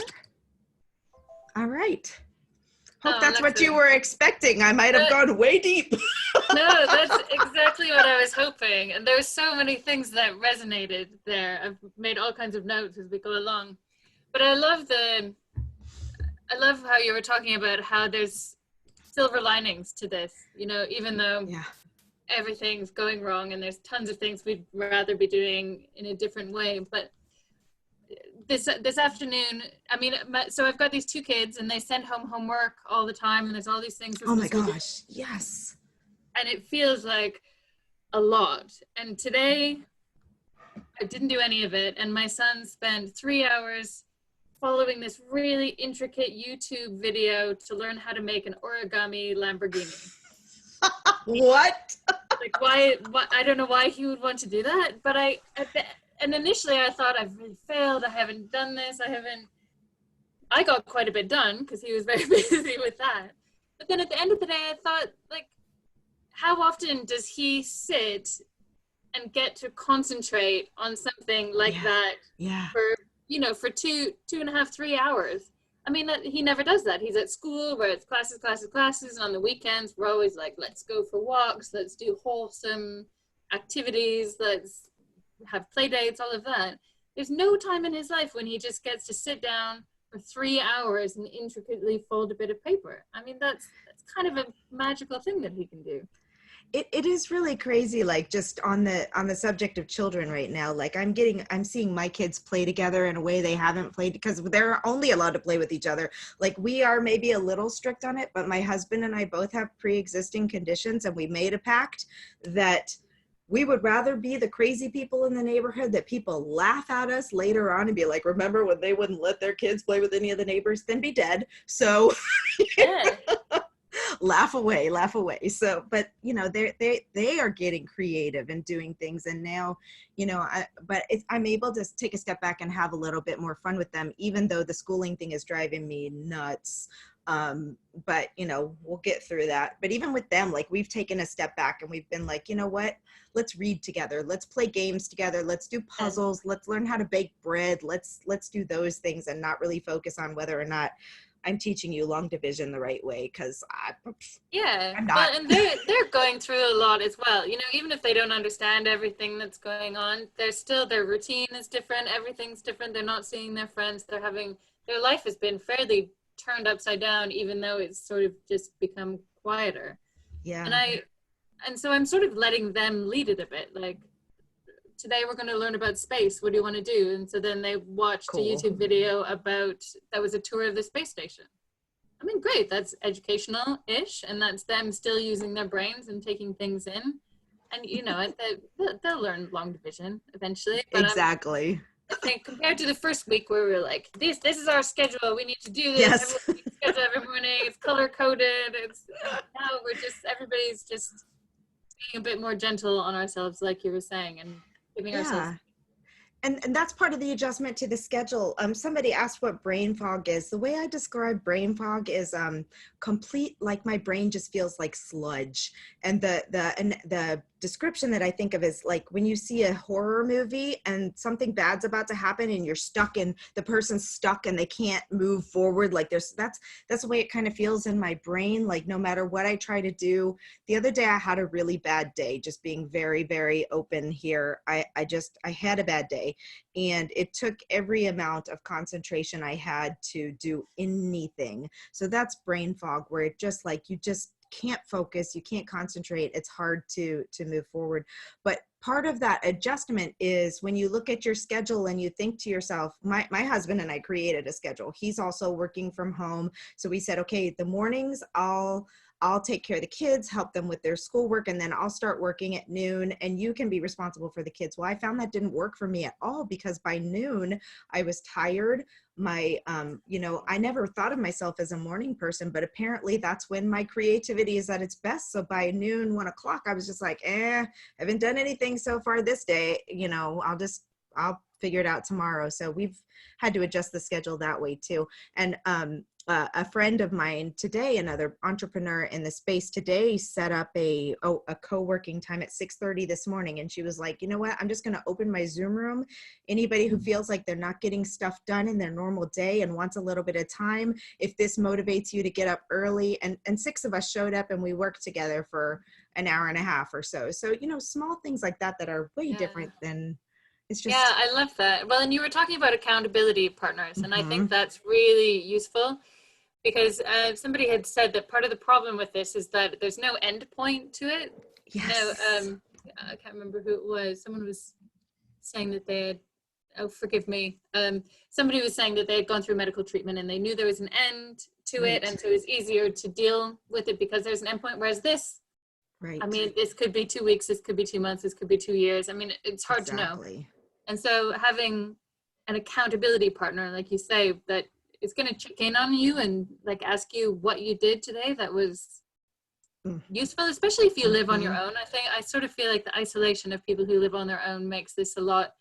All right. Hope that's what you were expecting. I might have gone way deep. No, that's exactly what I was hoping. And there's so many things that resonated there. I've made all kinds of notes as we go along. But I love how you were talking about how there's silver linings to this, even though everything's going wrong and there's tons of things we'd rather be doing in a different way. But this afternoon, so I've got these two kids and they send home homework all the time, and there's all these things. Oh my gosh, yes. And it feels like a lot. And today I didn't do any of it. And my son spent 3 hours following this really intricate YouTube video to learn how to make an origami Lamborghini. What? Like, why, I don't know why he would want to do that, but and initially I thought, I've really failed, I haven't done this, I got quite a bit done because he was very busy with that. But then at the end of the day, I thought, like, how often does he sit and get to concentrate on something like that Yeah. for, for 2.5, 3 hours? I mean, he never does that. He's at school where it's classes, classes, classes. And on the weekends, we're always like, let's go for walks. Let's do wholesome activities. Let's have play dates, all of that. There's no time in his life when he just gets to sit down for 3 hours and intricately fold a bit of paper. I mean, that's kind of a magical thing that he can do. It is really crazy, like just on the subject of children right now, like I'm seeing my kids play together in a way they haven't played, because they're only allowed to play with each other. Like, we are maybe a little strict on it, but my husband and I both have pre-existing conditions, and we made a pact that we would rather be the crazy people in the neighborhood that people laugh at us later on and be like, remember when they wouldn't let their kids play with any of the neighbors, than be dead. So Yeah. laugh away. So, but they are getting creative and doing things, and now, I'm able to take a step back and have a little bit more fun with them, even though the schooling thing is driving me nuts. But we'll get through that. But even with them, like, we've taken a step back and we've been like, you know what, let's read together, let's play games together, let's do puzzles, let's learn how to bake bread, let's do those things, and not really focus on whether or not I'm teaching you long division the right way, because I'm not. Well, and they're going through a lot as well. Even if they don't understand everything that's going on, their routine is different. Everything's different. They're not seeing their friends. Their life has been fairly turned upside down, even though it's sort of just become quieter. Yeah. And so I'm sort of letting them lead it a bit. Like, today we're going to learn about space. What do you want to do? And so then they watched a YouTube video that was a tour of the space station. I mean, great. That's educational-ish, and that's them still using their brains and taking things in. And, they'll learn long division eventually. But exactly. I think compared to the first week where we were like, this is our schedule. We need to do this. Yes. Everyone needs to schedule every morning. It's color-coded. Now everybody's just being a bit more gentle on ourselves, like you were saying, and giving ourselves. And that's part of the adjustment to the schedule. Somebody asked what brain fog is. The way I describe brain fog is complete, like, my brain just feels like sludge. And the description that I think of is like when you see a horror movie and something bad's about to happen and you're stuck, and the person's stuck and they can't move forward. Like, that's the way it kind of feels in my brain. Like, no matter what I try to do. The other day I had a really bad day, just being very, very open here. I had a bad day, and it took every amount of concentration I had to do anything. So that's brain fog, where it just, like, you just can't focus, you can't concentrate, it's hard to move forward. But part of that adjustment is when you look at your schedule and you think to yourself, my husband and I created a schedule. He's also working from home. So we said, okay, the mornings I'll take care of the kids, help them with their schoolwork, and then I'll start working at noon, and you can be responsible for the kids. Well, I found that didn't work for me at all, because by noon I was tired. I never thought of myself as a morning person, but apparently that's when my creativity is at its best. So by noon, 1 o'clock, I was just like, haven't done anything so far this day. I'll figure it out tomorrow. So we've had to adjust the schedule that way too. And a friend of mine today, another entrepreneur in the space today, set up a co-working time at 6:30 this morning. And she was like, you know what, I'm just going to open my Zoom room. Anybody who feels like they're not getting stuff done in their normal day and wants a little bit of time, if this motivates you to get up early. And 6 of us showed up and we worked together for an hour and a half or so. So, small things like that are way different than, it's just. Yeah, I love that. Well, and you were talking about accountability partners, and I think that's really useful. Because somebody had said that part of the problem with this is that there's no end point to it. Yes. I can't remember who it was. Someone was saying that they had, oh, forgive me. Somebody was saying that they had gone through medical treatment and they knew there was an end to it. And so it was easier to deal with it because there's an end point. Whereas this, I mean, this could be 2 weeks, this could be 2 months, this could be 2 years. I mean, it's hard to know. And so having an accountability partner, like you say, that is going to check in on you and like ask you what you did today, that was useful, especially if you live on your Mhm. own. I sort of feel like the isolation of people who live on their own makes this a lot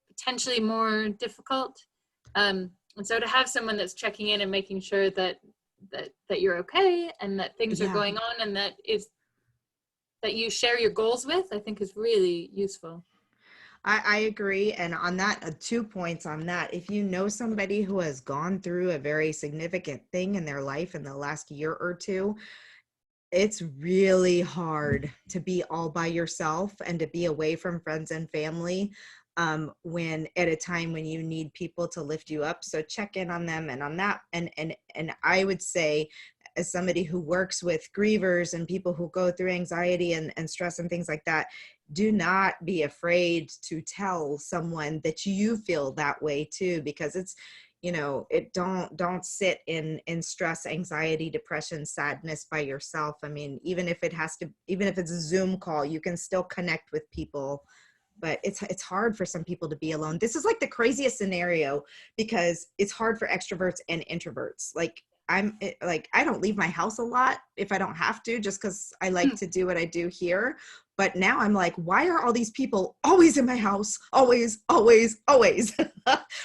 potentially more difficult. And so to have someone that's checking in and making sure that you're okay and that things are Yeah. going on and that you share your goals with, I think is really useful. I agree. And on that, 2 points on that. If you know somebody who has gone through a very significant thing in their life in the last year or two, it's really hard to be all by yourself and to be away from friends and family, when at a time when you need people to lift you up. So check in on them and on that. And I would say, as somebody who works with grievers and people who go through anxiety and stress and things like that, do not be afraid to tell someone that you feel that way too, because it's, it don't sit in stress, anxiety, depression, sadness by yourself. I mean, even if it's a Zoom call, you can still connect with people, but it's hard for some people to be alone. This is like the craziest scenario because it's hard for extroverts and introverts. Like I don't leave my house a lot if I don't have to, just because I like to do what I do here. But now I'm like, why are all these people always in my house? Always, always, always.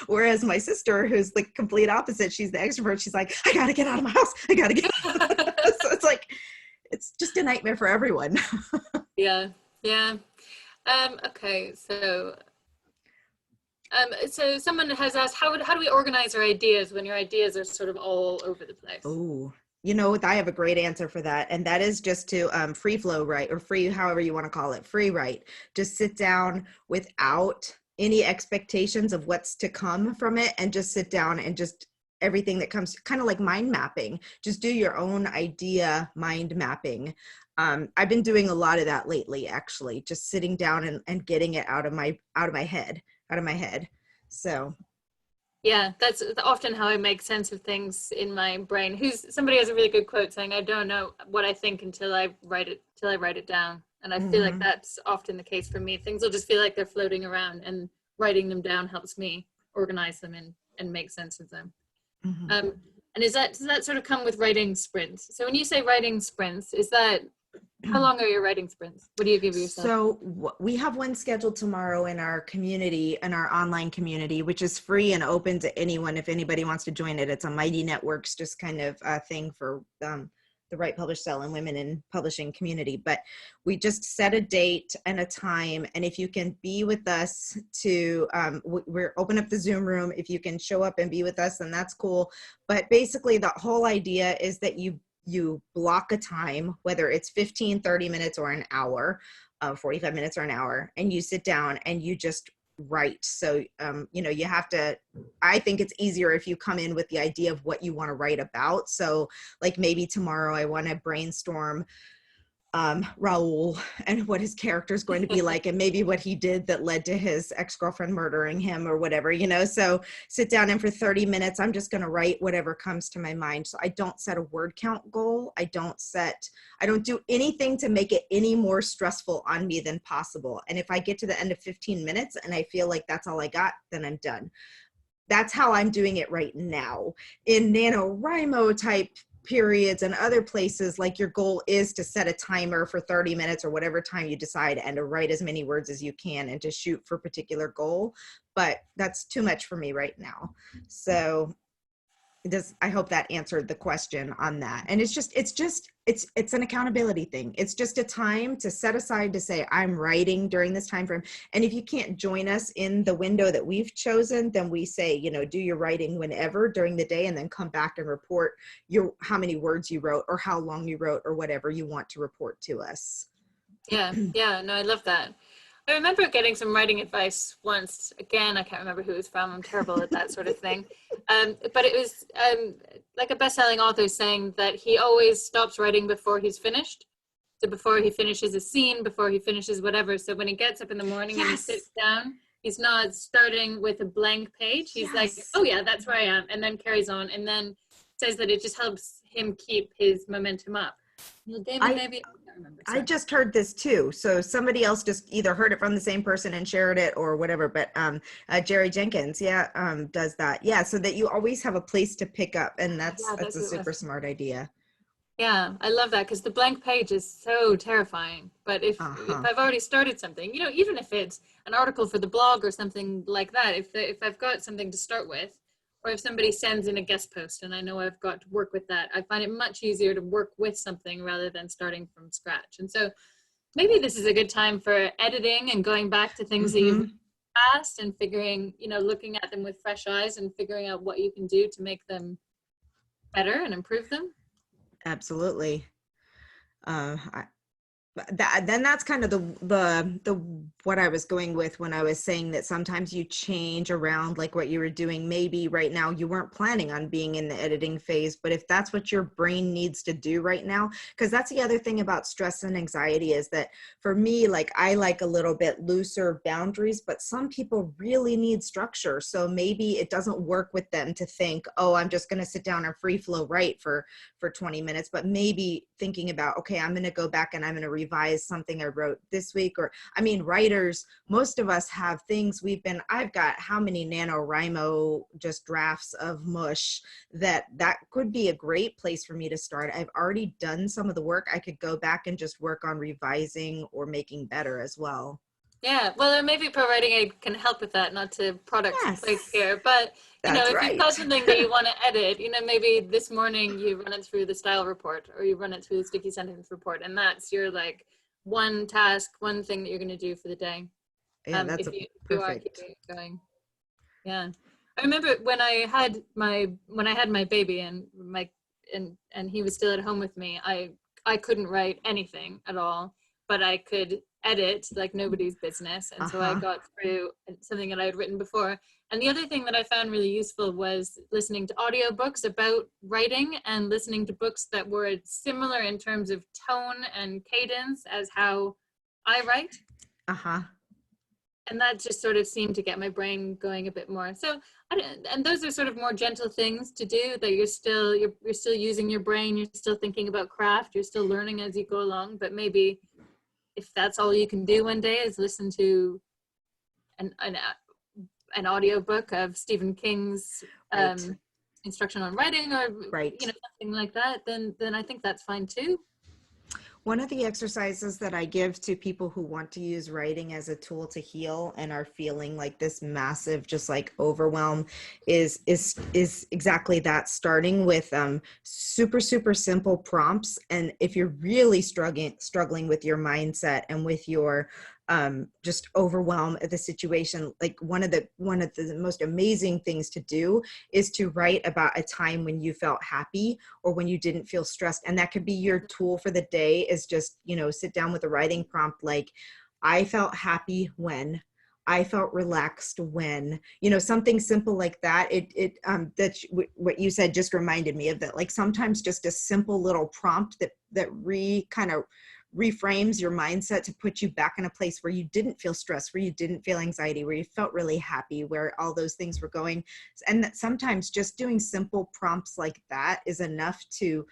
Whereas my sister, who's the complete opposite, she's the extrovert. She's like, I gotta get out of my house. I gotta get. So it's like, it's just a nightmare for everyone. Yeah, yeah. Okay, so someone has asked, how do we organize our ideas when your ideas are sort of all over the place? Oh, I have a great answer for that. And that is just to free flow write, or free, however you want to call it, free write. Just sit down without any expectations of what's to come from it, and just sit down and just everything that comes, kind of like mind mapping. Just do your own idea mind mapping. I've been doing a lot of that lately, actually, just sitting down and getting it out of my head. So Yeah, that's often how I make sense of things in my brain. Somebody has a really good quote saying, "I don't know what I think until I write it down." And I feel like mhm, that's often the case for me. Things will just feel like they're floating around, and writing them down helps me organize them and make sense of them. mhm. Um, and does that sort of come with writing sprints? So when you say writing sprints, how long are your writing sprints? What do you give yourself? So we have one scheduled tomorrow in our community, in our online community, which is free and open to anyone if anybody wants to join it. It's a Mighty Networks, just kind of a thing for the Write.Publish.Sell and women in publishing community. But we just set a date and a time, and if you can be with us to, we're open up the Zoom room. If you can show up and be with us, then that's cool. But basically, the whole idea is that you block a time, whether it's 15, 30 minutes or an hour, 45 minutes or an hour, and you sit down and you just write. So, you have to, I think it's easier if you come in with the idea of what you want to write about. So like maybe tomorrow I want to brainstorm Raul and what his character is going to be like, and maybe what he did that led to his ex-girlfriend murdering him or whatever, so sit down and for 30 minutes, I'm just going to write whatever comes to my mind. So I don't set a word count goal. I don't do anything to make it any more stressful on me than possible. And if I get to the end of 15 minutes and I feel like that's all I got, then I'm done. That's how I'm doing it right now. In NaNoWriMo type periods and other places, like your goal is to set a timer for 30 minutes or whatever time you decide, and to write as many words as you can and to shoot for a particular goal. But that's too much for me right now. So I hope that answered the question on that. And it's an accountability thing. It's just a time to set aside to say, I'm writing during this time frame. And if you can't join us in the window that we've chosen, then we say, do your writing whenever during the day, and then come back and report how many words you wrote or how long you wrote or whatever you want to report to us. Yeah, no, I love that. I remember getting some writing advice once. Again, I can't remember who it was from. I'm terrible at that sort of thing. But it was like a best-selling author saying that he always stops writing before he's finished. So before he finishes a scene, before he finishes whatever. So when he gets up in the morning and he sits down, he's not starting with a blank page. He's like, oh yeah, that's where I am. And then carries on. And then says that it just helps him keep his momentum up. Neil Gaiman, maybe? I can't remember. I just heard this too. So somebody else just either heard it from the same person and shared it or whatever. But Jerry Jenkins, does that. Yeah, so that you always have a place to pick up, and that's a super smart idea. Yeah, I love that because the blank page is so terrifying. But if Uh-huh. I've already started something, you know, even if it's an article for the blog or something like that, if I've got something to start with, or if somebody sends in a guest post and I know I've got to work with that, I find it much easier to work with something rather than starting from scratch. And so maybe this is a good time for editing and going back to things that you've Mm-hmm. past and figuring, you know, looking at them with fresh eyes and figuring out what you can do to make them better and improve them. Absolutely. I, then that's kind of the what I was going with when I was saying that sometimes you change around like what you were doing. Maybe right now you weren't planning on being in the editing phase, but if that's what your brain needs to do right now, because that's the other thing about stress and anxiety is that for me, like I like a little bit looser boundaries, but some people really need structure. So maybe it doesn't work with them to think, oh, I'm just going to sit down and free flow write for 20 minutes, but maybe thinking about, okay, I'm going to go back and I'm going to revise something I wrote this week. Or, I mean, writers, most of us have things I've got how many NaNoWriMo just drafts of mush that could be a great place for me to start. I've already done some of the work. I could go back and just work on revising or making better as well. Yeah, well, maybe ProWritingAid can help with that, not to product place Yes, here, but you know, that's if you've got right. something that you want to edit, you know, maybe this morning you run it through the style report or you run it through the sticky sentence report, and that's your like one task, one thing that you're going to do for the day. Yeah, that's If a you are perfect. keeping it going. Yeah, I remember when I had my baby and and he was still at home with me. I couldn't write anything at all, but I could edit like nobody's business, and so I Uh-huh. got through something that I had written before. And the other thing that I found really useful was listening to audiobooks about writing and listening to books that were similar in terms of tone and cadence as how I write, Uh-huh. and that just sort of seemed to get my brain going a bit more. So and those are sort of more gentle things to do that you're still using your brain, you're still thinking about craft, you're still learning as you go along. But maybe if that's all you can do one day is listen to an audiobook of Stephen King's Right. instruction on writing, or you Right. know, something like that, then I think that's fine too. One of the exercises that I give to people who want to use writing as a tool to heal and are feeling like this massive, just like overwhelm is exactly that, starting with super simple prompts. And if you're really struggling with your mindset and with your just overwhelm at the situation, like one of the most amazing things to do is to write about a time when you felt happy or when you didn't feel stressed. And that could be your tool for the day, is just, you know, sit down with a writing prompt like, I felt happy when, I felt relaxed when, you know, something simple like that. What you said just reminded me of that. Like sometimes just a simple little prompt that kind of reframes your mindset to put you back in a place where you didn't feel stressed, where you didn't feel anxiety, where you felt really happy, where all those things were going. And that sometimes just doing simple prompts like that is enough to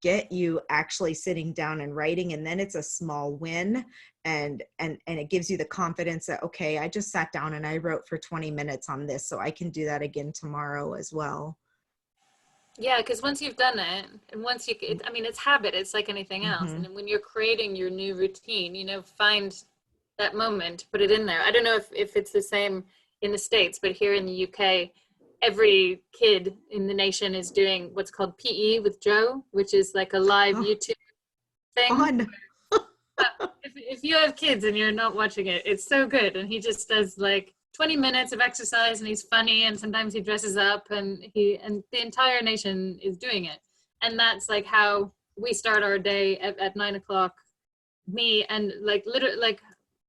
get you actually sitting down and writing. And then it's a small win, and it gives you the confidence that, okay, I just sat down and I wrote for 20 minutes on this, so I can do that again tomorrow as well. Yeah, because once you've done it, and once I mean, it's habit. It's like anything else. And Mm-hmm. then when you're creating your new routine, you know, find that moment, put it in there. I don't know if it's the same in the States, but here in the UK, every kid in the nation is doing what's called PE with Joe, which is like a live Oh, YouTube thing. fun. If you have kids and you're not watching it, it's so good. And he just does like 20 minutes of exercise, and he's funny, and sometimes he dresses up, and the entire nation is doing it. And that's like how we start our day at 9 o'clock. Me and like literally like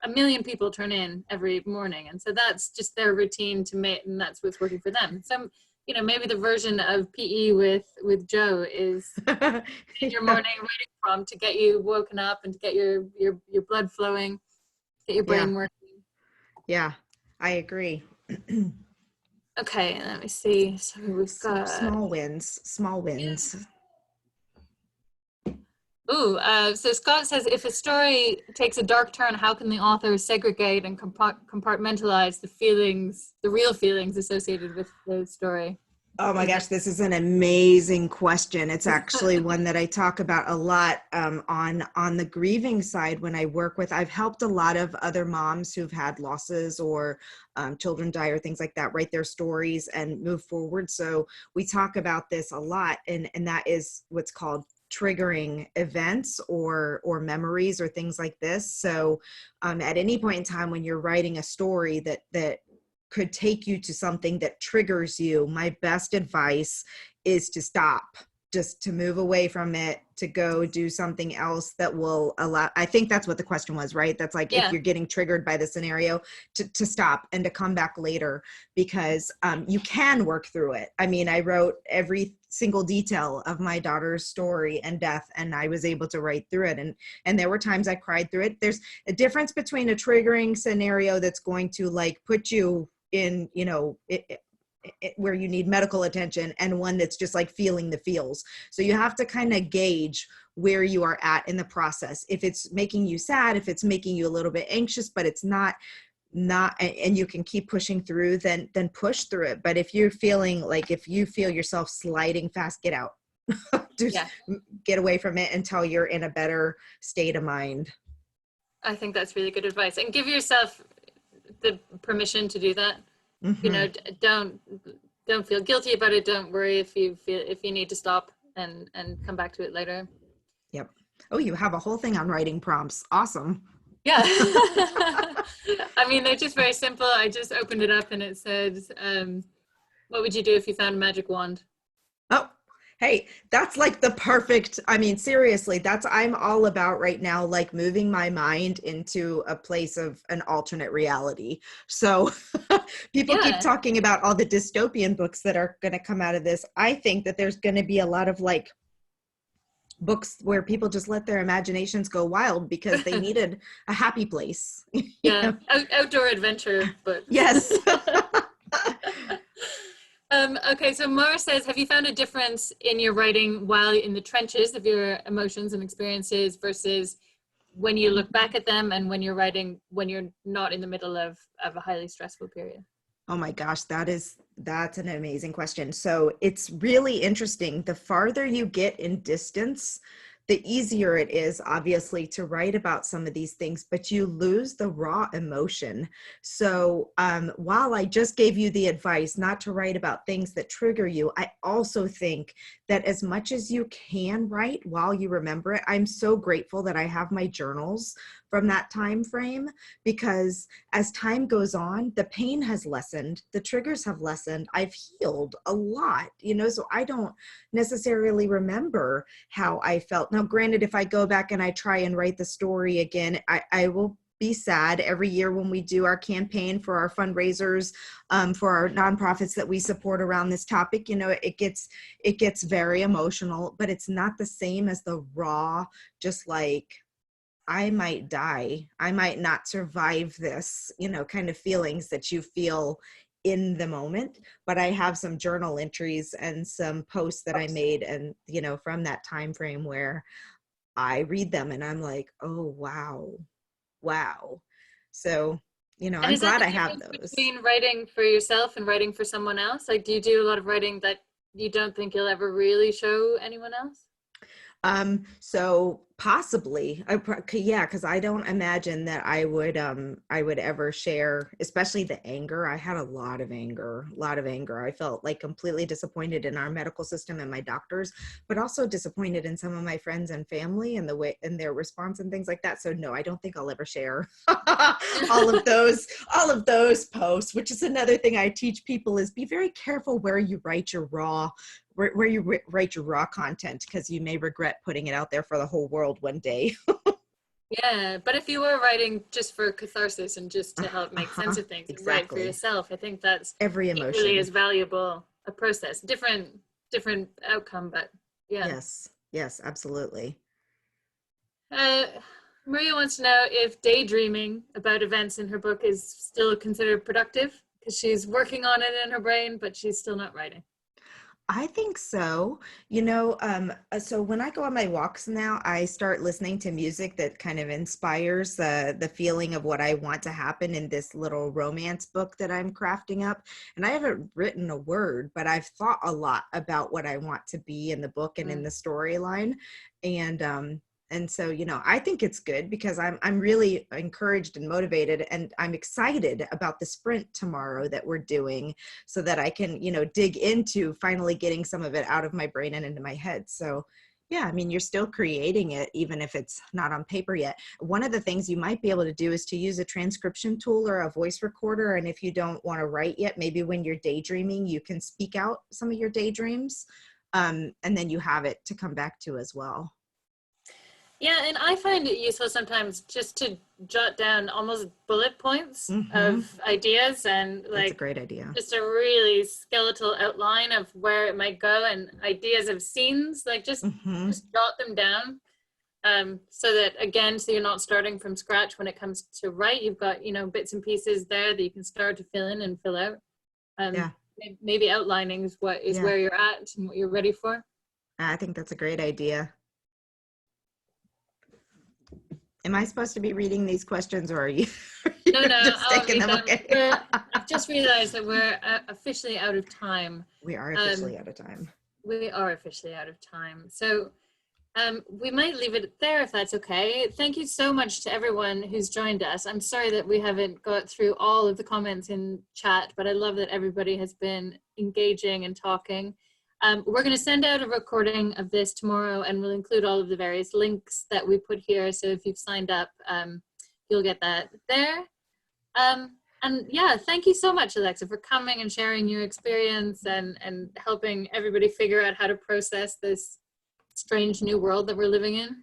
a million people turn in every morning, and so that's just their routine to make, and that's what's working for them. So you know, maybe the version of PE with Joe is in your Yeah. morning writing prompt to get you woken up and to get your blood flowing, get your Yeah. brain working. Yeah, I agree. Okay, let me see. So we've got Small wins, small wins. so Scott says, if a story takes a dark turn, how can the author segregate and compartmentalize the feelings, the real feelings associated with the story? Oh my gosh, this is an amazing question. It's actually one that I talk about a lot on the grieving side when I work with. I've helped a lot of other moms who've had losses or children die or things like that write their stories and move forward. So we talk about this a lot, and that is what's called triggering events or memories or things like this. So at any point in time when you're writing a story that could take you to something that triggers you, my best advice is to stop, just to move away from it, to go do something else that will allow, I think that's what the question was, right? That's like, Yeah. if you're getting triggered by the scenario, to stop and to come back later, because you can work through it. I mean, I wrote every single detail of my daughter's story and death, and I was able to write through it. And there were times I cried through it. There's a difference between a triggering scenario that's going to like put you in, you know, where you need medical attention, and one that's just like feeling the feels. So you have to kind of gauge where you are at in the process. If it's making you sad, if it's making you a little bit anxious, but it's not, and you can keep pushing through, then push through it. But if you're feeling like, if you feel yourself sliding fast, get out. Just get away from it until you're in a better state of mind. I think that's really good advice, and give yourself the permission to do that. Mm-hmm. You know, don't feel guilty about it. Don't worry if you need to stop and come back to it later. Yep. Oh, you have a whole thing on writing prompts. Awesome. Yeah. I mean, they're just very simple. I just opened it up and it says, what would you do if you found a magic wand? Oh, hey, that's like the perfect, I mean, seriously, I'm all about right now, like moving my mind into a place of an alternate reality. So people keep talking about all the dystopian books that are going to come out of this. I think that there's going to be a lot of like books where people just let their imaginations go wild because they needed a happy place. Yeah, outdoor adventure books. Yes. Okay, so Mara says, have you found a difference in your writing while in the trenches of your emotions and experiences versus when you look back at them and when you're writing, when you're not in the middle of a highly stressful period? Oh my gosh, that's an amazing question. So it's really interesting. The farther you get in distance, the easier it is, obviously, to write about some of these things, but you lose the raw emotion. So while I just gave you the advice not to write about things that trigger you, I also think that as much as you can write while you remember it, I'm so grateful that I have my journals from that time frame, because as time goes on, the pain has lessened, the triggers have lessened, I've healed a lot, you know, so I don't necessarily remember how I felt. Now, granted, if I go back and I try and write the story again, I will be sad every year when we do our campaign for our fundraisers, for our nonprofits that we support around this topic. You know, it gets very emotional, but it's not the same as the raw, just like, I might die, I might not survive this, you know, kind of feelings that you feel in the moment. But I have some journal entries and some posts that I made, and, you know, from that time frame where I read them and I'm like, oh, wow. So, you know, And I'm is that glad the I have difference those. between writing for yourself and writing for someone else? Like, do you do a lot of writing that you don't think you'll ever really show anyone else? So possibly, yeah, because I don't imagine that I would ever share, especially the anger. I had a lot of anger. I felt like completely disappointed in our medical system and my doctors, but also disappointed in some of my friends and family and the way and their response and things like that. So no, I don't think I'll ever share all of those posts, which is another thing I teach people is be very careful where you write your raw content, because you may regret putting it out there for the whole world one day. Yeah, but if you were writing just for catharsis and just to help make sense of things and write for Exactly. yourself, I think that's Every equally emotion. as valuable a process. Different outcome, but yeah. Yes, absolutely. Maria wants to know if daydreaming about events in her book is still considered productive, because she's working on it in her brain, but she's still not writing. I think so. So when I go on my walks now, I start listening to music that kind of inspires the feeling of what I want to happen in this little romance book that I'm crafting up. And I haven't written a word, but I've thought a lot about what I want to be in the book and in the storyline. And so, I think it's good because I'm really encouraged and motivated, and I'm excited about the sprint tomorrow that we're doing so that I can, dig into finally getting some of it out of my brain and into my head. So yeah, I mean, you're still creating it, even if it's not on paper yet. One of the things you might be able to do is to use a transcription tool or a voice recorder. And if you don't want to write yet, maybe when you're daydreaming, you can speak out some of your daydreams. And then you have it to come back to as well. Yeah, and I find it useful sometimes just to jot down almost bullet points of ideas, and that's a great idea. Just a really skeletal outline of where it might go, and ideas of scenes, like just jot them down, so that again, so you're not starting from scratch when it comes to write. You've got bits and pieces there that you can start to fill in and fill out. Maybe outlining is where you're at and what you're ready for. I think that's a great idea. Am I supposed to be reading these questions, or are you, No, just taking them? Okay. I've just realized that we're officially out of time. We are officially out of time. We are officially out of time. So we might leave it there if that's okay. Thank you so much to everyone who's joined us. I'm sorry that we haven't got through all of the comments in chat, but I love that everybody has been engaging and talking. We're going to send out a recording of this tomorrow, and we'll include all of the various links that we put here. So if you've signed up, you'll get that there. And yeah, thank you so much, Alexa, for coming and sharing your experience and helping everybody figure out how to process this strange new world that we're living in.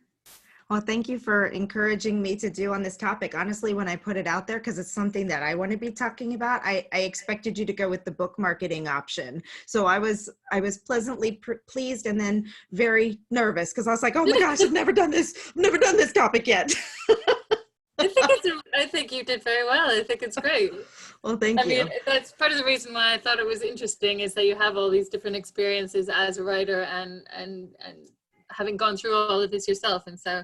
Well, thank you for encouraging me to do on this topic. Honestly, when I put it out there, because it's something that I want to be talking about, I expected you to go with the book marketing option. So I was pleasantly pleased and then very nervous because I was like, oh my gosh, I've never done this topic yet. I think you did very well. I think it's great. Well, thank you. I mean, that's part of the reason why I thought it was interesting, is that you have all these different experiences as a writer and having gone through all of this yourself. And so,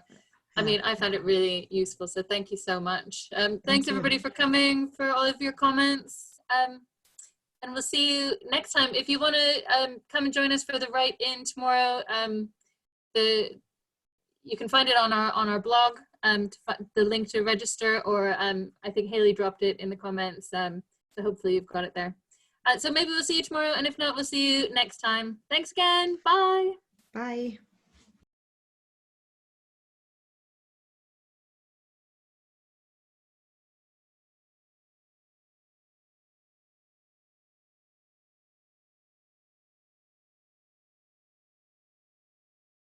I mean, I found it really useful. So thank you so much. Thanks everybody for coming, for all of your comments. And we'll see you next time. If you want to come and join us for the write-in tomorrow, you can find it on our blog, the link to register, or I think Haley dropped it in the comments. So hopefully you've got it there. So maybe we'll see you tomorrow, and if not, we'll see you next time. Thanks again. Bye. Bye.